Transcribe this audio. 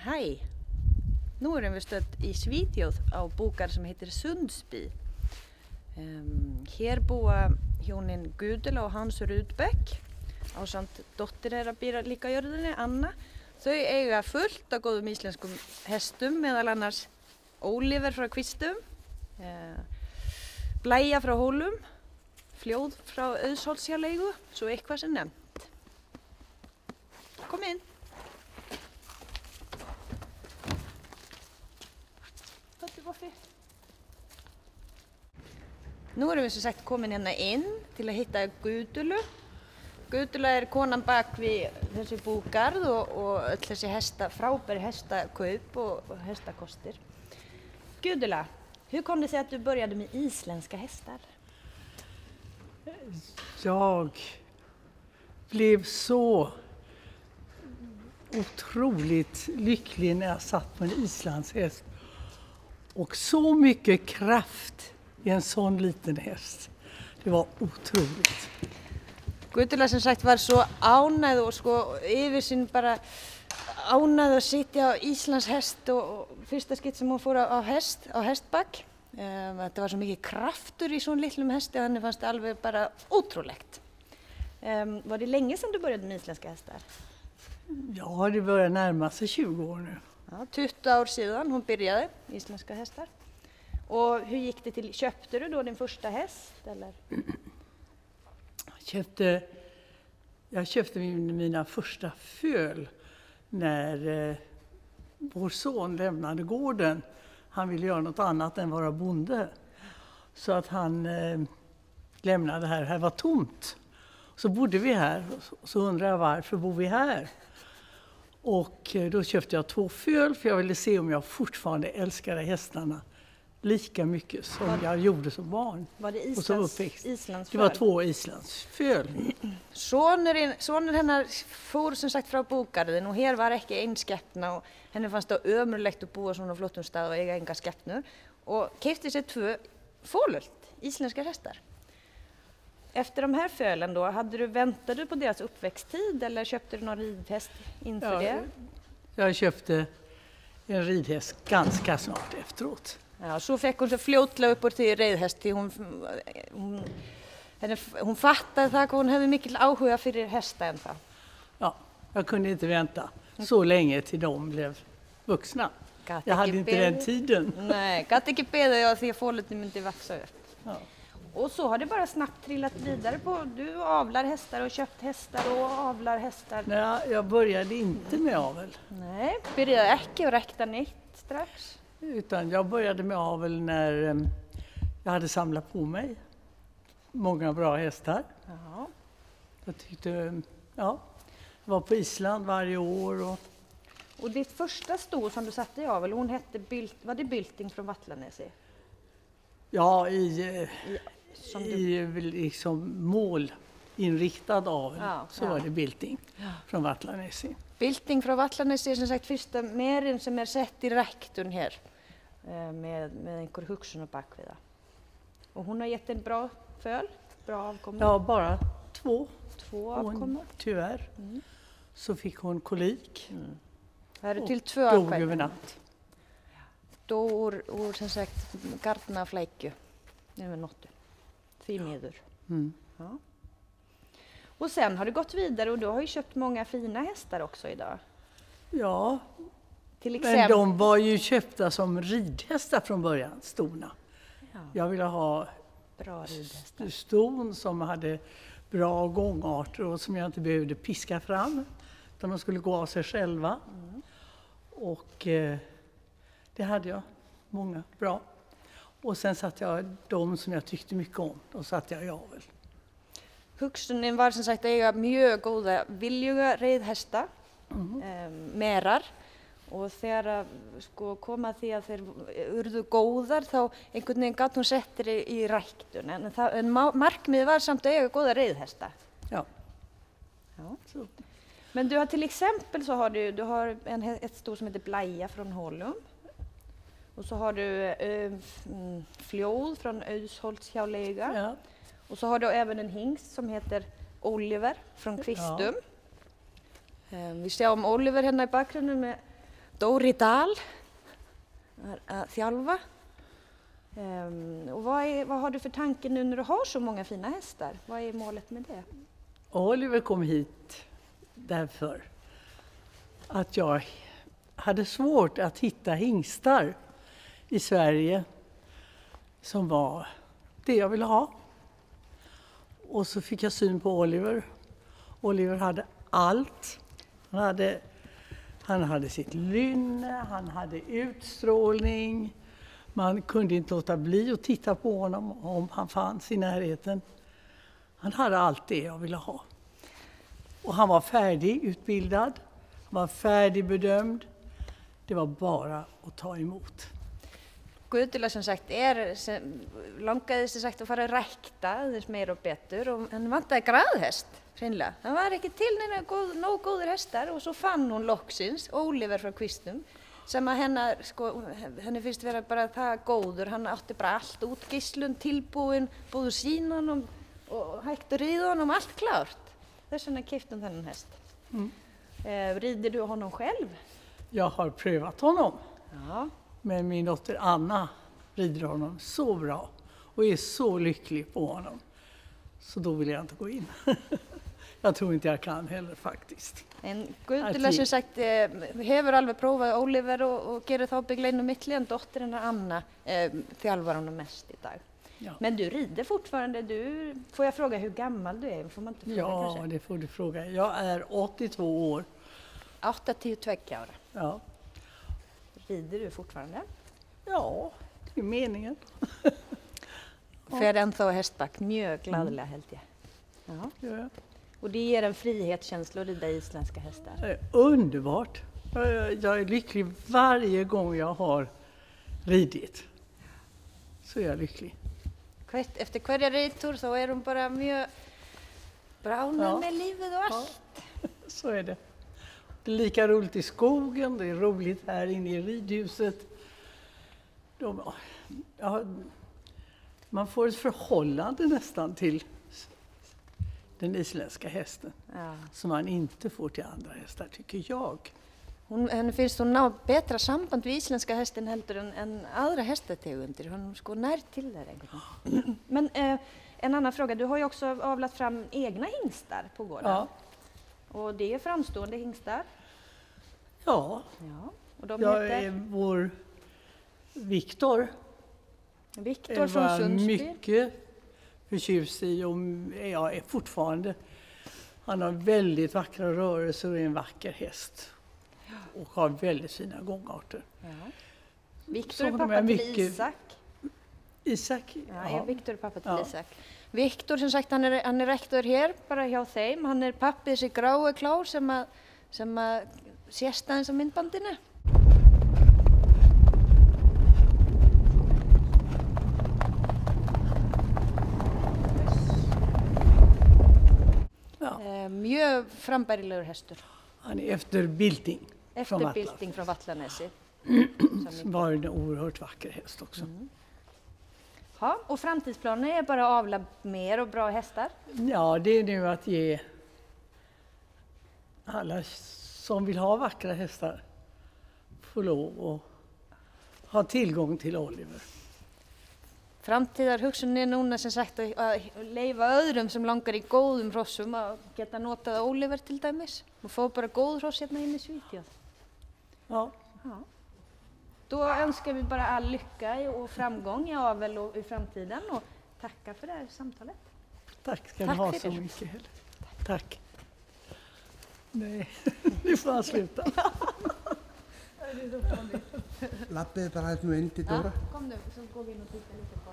Hej! Nu erum við stödd í Svíþjóð á búgarð sem heitir Sundsby. Hér búa hjónin Gudula og Hans Rudbeck ásamt dóttir þeirra býr líka á jörðinni, Anna. Þau eiga fullt af góðum íslenskum hestum, meðal annars Oliver frá Kvistum, Blæja frá Hólum, Fljóð frá Auðsholtshjáleigu, svo eitthvað sem nefnt. Kom inn! Nú erum við sem sagt komin hérna inn til að hitta Gudulu. Gudula konan bak við þessi búgarð og öll þessi frábæri hestakaup och hästakostir. Gudula, hur kom det sig att du började med isländska hästar? Jag blev så otroligt lycklig när jag satt på en islandshäst. Och så mycket kraft i en sån liten häst. Det var otroligt. Gudula sem sagt var svo ánægð og sko yfir sín bara ánægð að sitja á Íslands hest og fyrsta skipt sem hún fór á hestbak. Þetta var svo mikið kraftur i sån litlum häst och henni fannst det alveg bara otroligt. Var det länge sedan du började med isländska hästar? Ja, det börjar närma sig 20 år nu. Ja, 20 år sedan hon började isländska hästar. Och hur gick det till? Köpte du då din första häst eller? Jag köpte mina första föl när vår son lämnade gården. Han ville göra något annat än vara bonde. Så att han lämnade här var tomt. Så bodde vi här och så undrade jag varför bor vi här? Och då köpte jag 2 föl för jag ville se om jag fortfarande älskade hästarna lika mycket som jag gjorde som barn. Var det Islands Det var 2 islandsföl. Sonen hennar fór sem sagt frá búgarðin og hér var ekki ein skepna og henni fannst það ömurlegt að búa svona flottum stað og eiga enga skepnur och keypti sig 2 fålult isländska hästar. Efter de här fölen då, väntade du på deras uppväxttid eller köpte du någon ridhäst inför det? Jag köpte en ridhäst ganska snart efteråt. Ja, så fick hon så fljótlega upp till ridhäst till hon fattade att hon hade mycket áhuga för hästen. Ja, jag kunde inte vänta så länge till de blev vuxna. Jag hade inte den tiden. Nej, kan inte beda jag att fålet inte växa upp. Ja. Och så har det bara snabbt trillat vidare på. Du avlar hästar och köpt hästar och avlar hästar. Nej, jag började inte med avel. Nej, började inte och räkta nytt strax. Utan jag började med avel när jag hade samlat på mig många bra hästar. Jaha. Jag tyckte, jag var på Island varje år. Och ditt första sto som du satte i avel, hon hette var det Bylting från Vatlanesi? Ja, i liksom målinriktad avel så var det Bylting från Vatlanesi. Bylting från Vatlanesi som sagt första merin som sett i räktun här med en hugsun och bakvida. Och hon har gett en bra föl, bra avkomma. Ja, bara 2 avkomma. Tyvärr. Så fick hon kolik. Här är till 2 dog över natt. Då or som sagt gartna fläcke. Det var något. 4 meter. Ja. Och sen har du gått vidare och du har ju köpt många fina hästar också idag. Ja, till exempel. Men de var ju köpta som ridhästar från början, stona. Ja. Jag ville ha bra ridhästar. Ston som hade bra gångarter och som jag inte behövde piska fram. Utan de skulle gå av sig själva. Och det hade jag många bra. Och sen satt jag de som jag tyckte mycket om. Då satt jag i avel. Hugsunin var som sagt eiga mjög góða viljuga reiðhesta, merar. Og þegar sko kom að því að þeir urðu góðar þá einhvern veginn gat hún settir í ræktun. En markmiðið var samt að eiga góða reiðhesta. Ja. Så. Men du har till exempel så har du har ett sto som heter Blæja från Hólum. Och så har du Fljóð från Auðsholtshjáleigu. Ja. Och så har du även en hingst som heter Oliver från Kvistum. Vi ser om Oliver här i bakgrunden med Dóri Dahl att þjálfa. Och vad har du för tanke nu när du har så många fina hästar? Vad är målet med det? Oliver kom hit därför att jag hade svårt att hitta hingstar i Sverige som var det jag ville ha. Och så fick jag syn på Oliver. Oliver hade allt. Han hade sitt lynne, han hade utstrålning. Man kunde inte låta bli att titta på honom om han fanns i närheten. Han hade allt det jag ville ha. Och han var färdigutbildad, han var färdigbedömd. Det var bara att ta emot. Gudula som sagt langaði sem sagt að fara að rækta þess meir og betur og hann vantaði graðhest hreinlega. Það var ekki til neina nóg góðir hestar og svo fann hún loksins Oliver frá Kvísnum sem að henni finnst vera bara það góður. Hann átti bara allt útgeislun, tilbúin, búðu sínanum og hægt að ríða honum allt klárt. Þess vegna keypti hún þennan hest. Rider du honom själv? Jag har prövat honom. Ja. Men min dotter Anna rider honom så bra och är så lycklig på honom. Så då vill jag inte gå in. Jag tror inte jag kan heller faktiskt. En Gudula sem sagt hefur alveg prófað Oliver og gerir þá byggleinu milli en dóttir hennar Anna þjálfar honom mest i dag. Ja. Men du rider fortfarande. Får jag fråga hur gammal du är? Får man inte fråga kanske? Ja, det får du fråga. Jag är 82 år. 82 år. Ja. Rider du fortfarande? Ja, det är meningen. För ennþá hästback, mjög gladliga helt jag. Ja. Ja. Och det ger en frihetskänsla att rida isländska hästar. Det är underbart. Jag är lycklig varje gång jag har ridit. Så är jag lycklig. Efter hverja ridtur så är de bara mjög bra med livet och allt. Ja. Så är det. Det är lika roligt i skogen, det är roligt här inne i ridhuset. Man får ett förhållande nästan till den isländska hästen. Ja. Som man inte får till andra hästar, tycker jag. Henni finnst hún ná betra samband við íslenska hestin heldur en aðra hästategundir. Hon när till det egentligen. Men en annan fråga, du har ju också avlat fram egna hingstar på gården. Ja. Och det är framstående hingstar. Ja. Och de jag heter? Är vår Viktor från Sundsby. Mycket förtjust i och jag är fortfarande. Han har väldigt vackra rörelser och är en vacker häst. Och har väldigt fina gångarter. Ja. Viktor är pappa till Isak. Isak? Ja, Viktor är pappa till Isak. Viktor som sagt han är rektor här bara hjá þeim. Han är pappi þessi gráu klár sem að sést aðeins á myndbandinu. Ja. Mjög frambærilegur hestur. Han är efter Bilting. Efter Bilting från Vatlanesi. Som var en oerhört vacker häst också. Ja, och framtidsplanen är bara att avla mer och bra hästar? Ja, det är nu att ge alla som vill ha vackra hästar får lov att ha tillgång till Oliver. Framtíðarhugsunin er núna sem sagt að leyfa öðrum sem langar í góðum hrossum að geta notað Oliver til dæmis och få bara góð hross hérna inne i Svíþjóð. Ja. Då önskar vi bara all lycka och framgång i avel och i framtiden och tacka för det här samtalet. Tack ska ni ha så mycket. Tack. Nej, nu får han sluta. Lappið bara hérna inn til Dóra. Kom nu, så går vi in och tittar lite på.